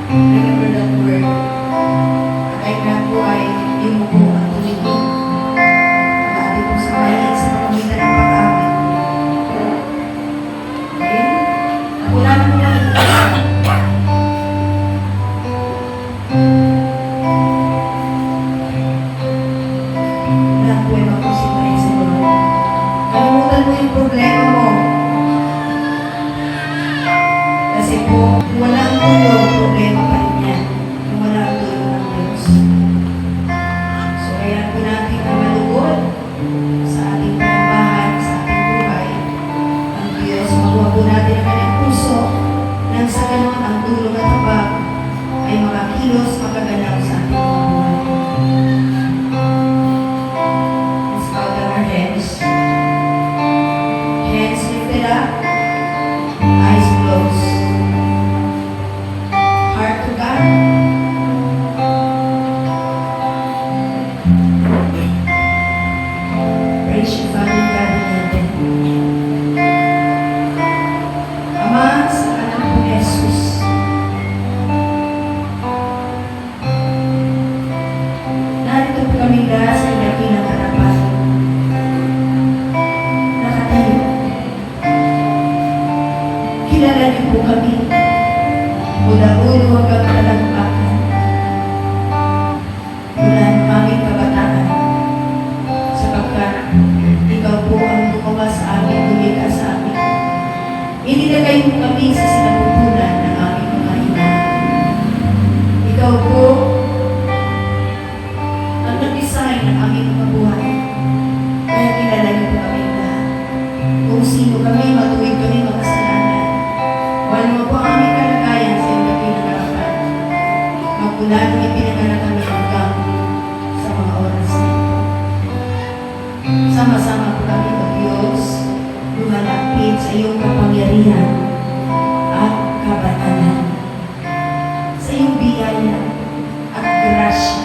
Remember that word. At ay na po ay yumuko at tumigil. Pag-aabi po sa maliit sa pamamagitan ng pag-amin. Okay? Wala na po lang ito. Wala po ay mapusin sa Lord. Kalimutan mo yung problema mo. Kasi po, kung wala ang tulong, problema pa rin yan. Kung wala ang tulong ng Diyos. So, kaya po natin na malugod sa ating panabahan, sa ating buhay. Ang Diyos, makuha po natin ang kanyang puso nang sa ganon ang tulong at habag ay makakilos, makaganap sa ating buhay. Let's bow down our heads. Hands lifted up, eyes closed. Heart to God. Praise you, Father God in heaven. Ama, sa anak po ni Jesus. Narito po kami dahil sa dakilang harapan. Nakatayo. Kilala niyo po kami. Mula ulo hanggang talampakan. Mula ng aming kabataan. Sapagkat ikaw po ang gumawa sa amin, lumikha sa amin. Inilagay mo kami sa sinapupunan ng aming mga ina. Ikaw po ang nag-design ng aming mga buhay. Kaya kilala niyo po kami lahat. Kung sino kami, matuwid kami makasalanan. Wala mo po ang aming kalagayan sa iyong pinagarapan. Magmula nung ipinanganak kami hanggang sa mga oras na ito. Sama-sama po kami, O Diyos, lumalapit sa iyong kapangyarihan at kabatanan. Sa iyong biyaya at grasya.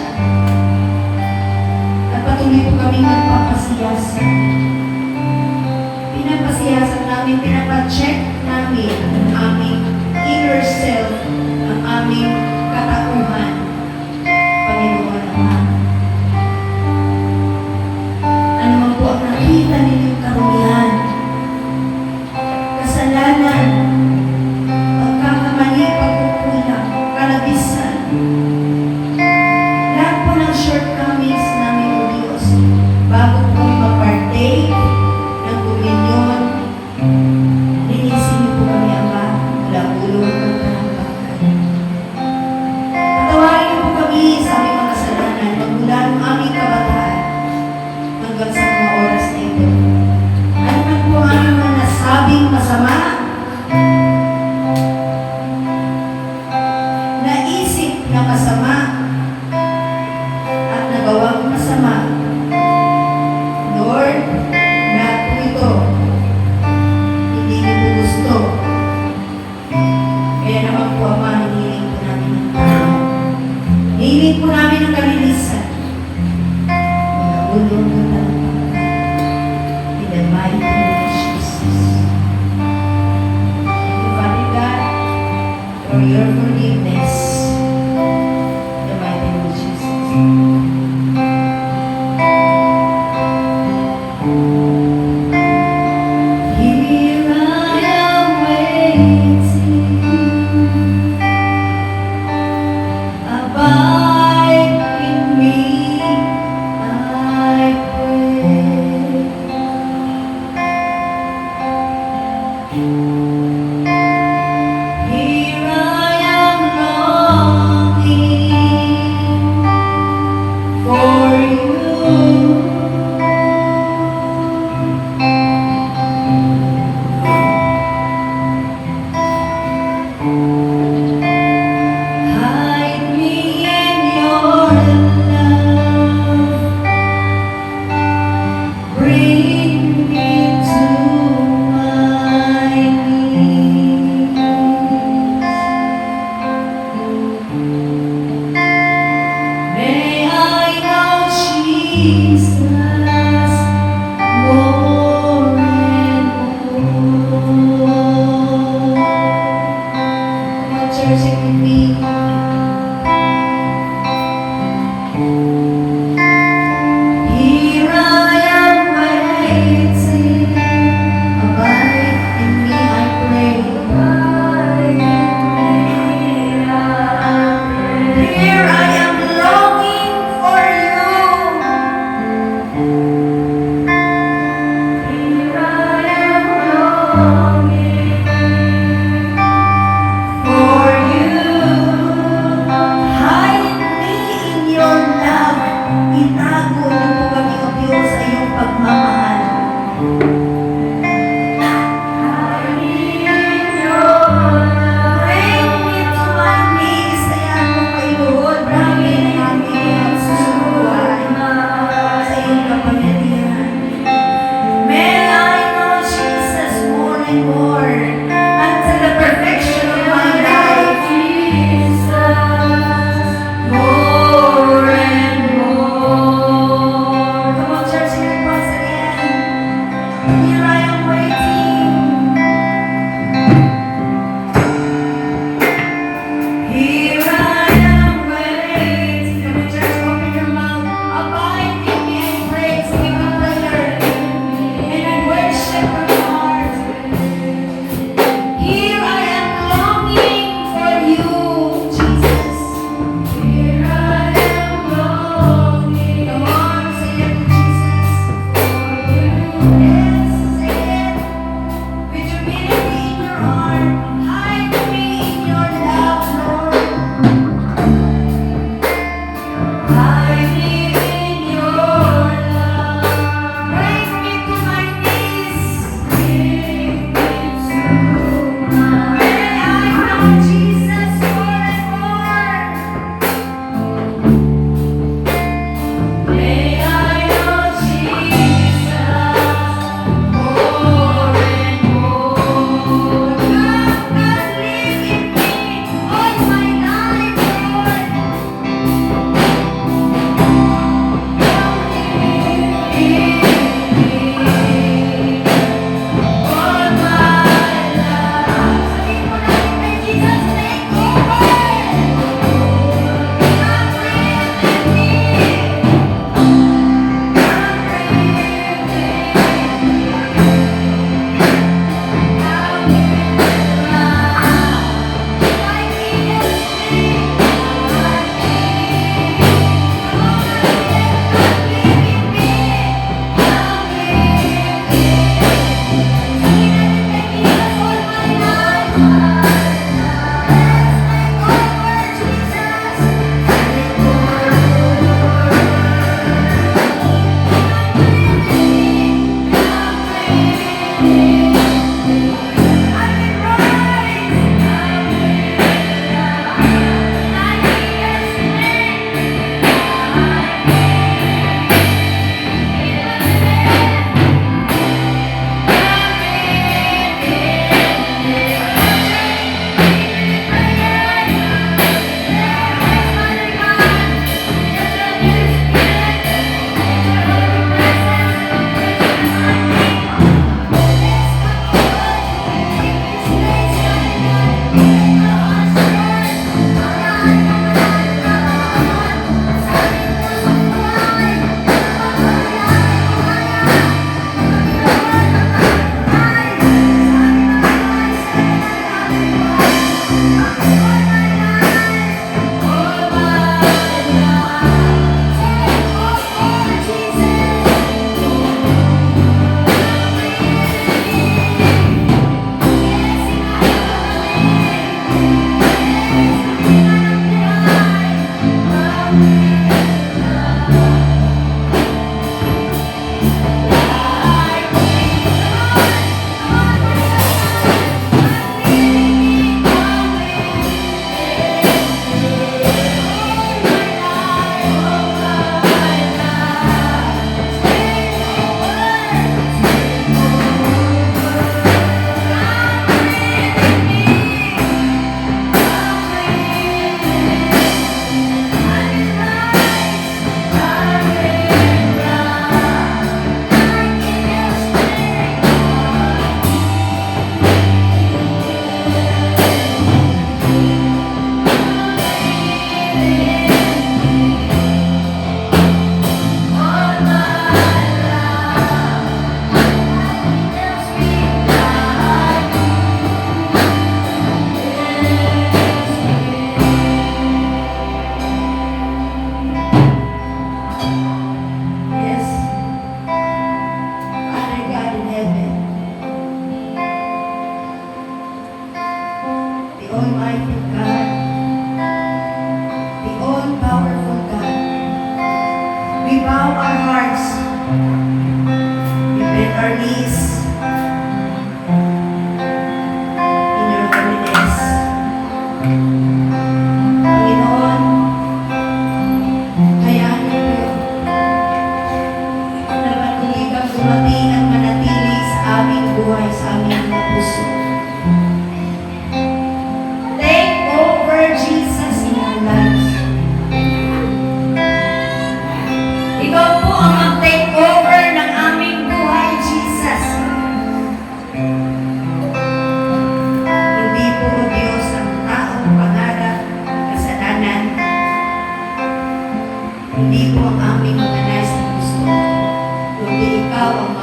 At patuloy po kami magpapasiyasa. Pinapasiyasa namin, pinapacheck namin ang aming inner self, ang aming katauhan. Panginoon naman. Ano man po ang nakita ninyong karumihan, kasalanan, pagkakamali, pagkukulang, kalabisan, lahat po ng shortcomings namin, O Diyos, bago po kami mag-partake ng komunyon, linisin niyo po kami, Ama, mula ulo hanggang talampakan. Patawarin niyo po kami sa aming mga kasalanan magmula ng aming kabataan hanggang sa mga oras na ito. Ano man po ang aming mga nasabing masama, naisip na masama, at nagawang masama, Lord, lahat po ito hindi niyo po gusto. Kaya naman po, Ama, hinihiling po namin ng tao. Hinihiling po namin ng kalinisan. Mga ulo ng talampakan. In the mighty name of Jesus. Thank you, Father God, for your forgiveness. In the mighty name of Jesus. Here I am waiting. Abide in me, I pray. Here I am, Lord.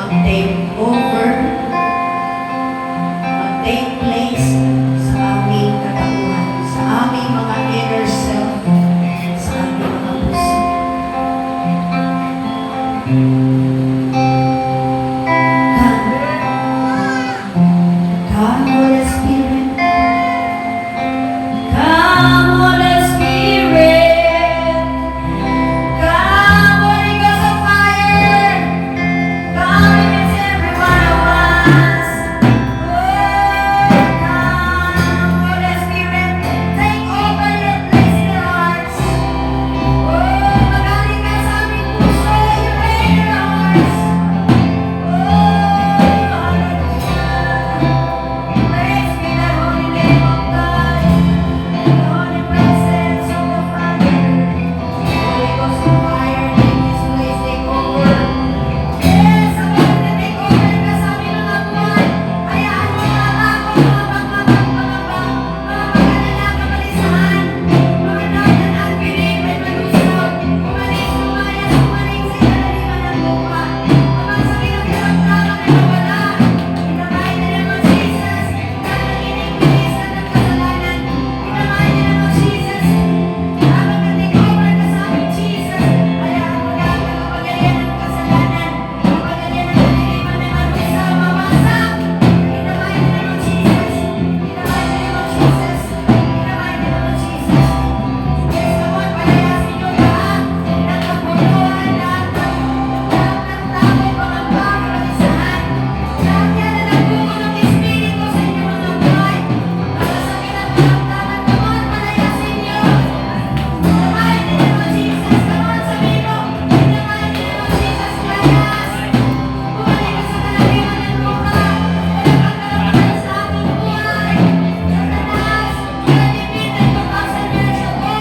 mag-take over, mag-take place sa aming katauhan, sa aming mga inner self, sa aming mga puso. Come, Holy Spirit. Come, Holy Spirit. Come, Holy Ghost of fire. Come against every one of us. Oh, come, Holy Spirit. Take over your place in our hearts. Oh, magaling ka sa aming puso. You reign in our hearts. Praise be the holy name of God, the holy presence of the Father. Holy Ghost of fire, take this place, take over. Yes, ang mga take over ka sa aming mga buwan. Hayaan mo mga bago, mga pagkakala, kabalisahan, mga dapat at piling, may malusog, umalis, lumayas, umaling sa ilaliman ng lupa. Ang sakit ng karamdaman ay mawala. In the mighty name of Jesus, kakakinig bilisan ng kasalanan. In the mighty name of Jesus, habang nag-take over ka sa amin, Jesus, hayaan mo lahat ng kapangyarihan ng kasalanan, kapangyarihan ng kaliliman ay marusa, mawasak. In the mighty name of Jesus, in the mighty name of Jesus, in the mighty name of Jesus. Yes, Lord, palayasin niyo lahat ng kapuluhan, lahat ng tao, pangamba, kabalisahan. Lahat yan na nagbungo ng Espiritu sa inyong mga buhay. Para sa kinatapdaman, come on, palayasin niyo. In the mighty name of Jesus, come on, sabihin mo. In the mighty name of Jesus, layas. Bumalik ka sa kalaliman ng lupa. Walang pagkarapan sa ating buhay. Satanas, kinatipid ng 2,000 years ago.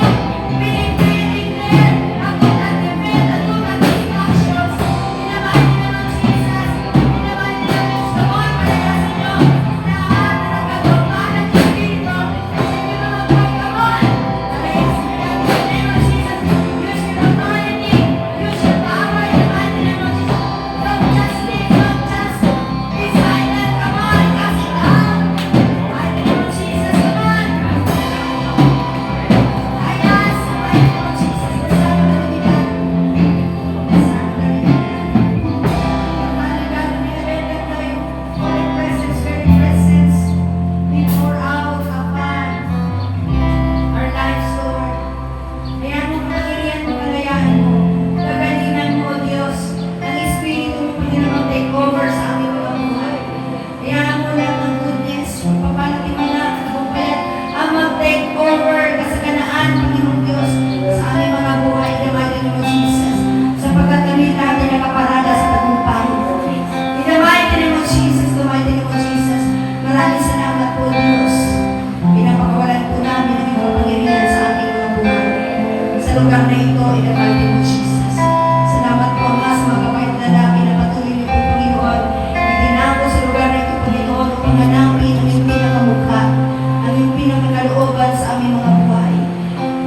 Pinipili-declare ang kinatipid at tumating actions. In the mighty name of Jesus, in the mighty name of Jesus, come on, palayasin niyo. Lahat na nagkagawma ng Espiritu sa inyong mga buhay, come on. Palayasin niyo yan. In the name of Jesus, use your authority, use your power in the mighty name of Jesus. Don't just speak, don't just be silent, come on, cast it out. In the mighty name of Jesus, come on. Layas, in the mighty name of Jesus, dasal na lumigan. Dasal na lumigan. Father God, we render to you holy presence, very presence. We pour out upon our lives, Lord. Hayaan mo kapangyarihan mo, kalayaan mo, kagalingan mo, O Diyos, ang Espiritu mo, Panginoon, mag-take over sa aming mga buhay. Hayaan mo lahat ng goodness, pagpapalatiman at pagpapalit, ang mag-take over kasaganaan, Panginoon Diyos, sa aming mga buhay, in the mighty name of Jesus, sapagkat kami lahat ay nakaparada sa tagumpay. In the mighty name of Jesus, the mighty name of Jesus, maraming salamat po, Diyos. Pinapakawalan po namin ang iyong kapangyarihan sa aming mga buhay. Sa lugar na ito, in the mighty name of Jesus. Salamat po, Ama, sa mga kapait na namin na patuloy niyo po, Panginoon. Itinago sa lugar na ito, Panginoon, upang hanapin ang iyong pinakamukha, ang iyong pinakakalooban sa aming mga buhay.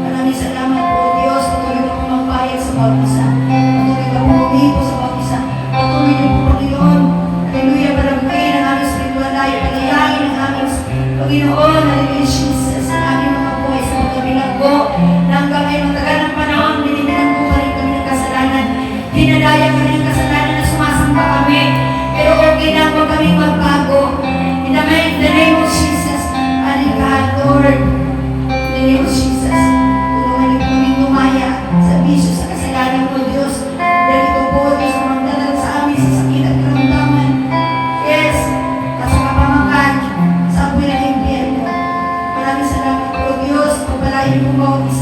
Maraming salamat po, Diyos. Patuloy ka po magpahayag sa bawat isa. Patuloy ka po umipo sa bawat isa. Patuloy niyo po, Panginoon. Hallelujah, palaguin ang aming spiritual life. Palayain ang aming Panginoon. Hallelujah, Jesus. Ang aming mga buhay sa pagkabilanggo na hanggang ngayon matagal ng panahon, binibinanggo pa rin kami ng kasalanan. Dinadaya kami ng kasalanan na sumasamba kami. Pero okay na po kami magbago. In the name of Jesus. Hallelujah, Lord. In the name of Jesus. Tulungan niyo kami lumaya sa bisyo, sa kasalanan mo, Diyos. Dahil ito po, Diyos, ang magdadala sa amin sa sakit at karamdaman. Yes, sa kapamakan, sa apoy ng impyerno. Maraming salamat po, Diyos. Pagpalain niyo po bawat isa.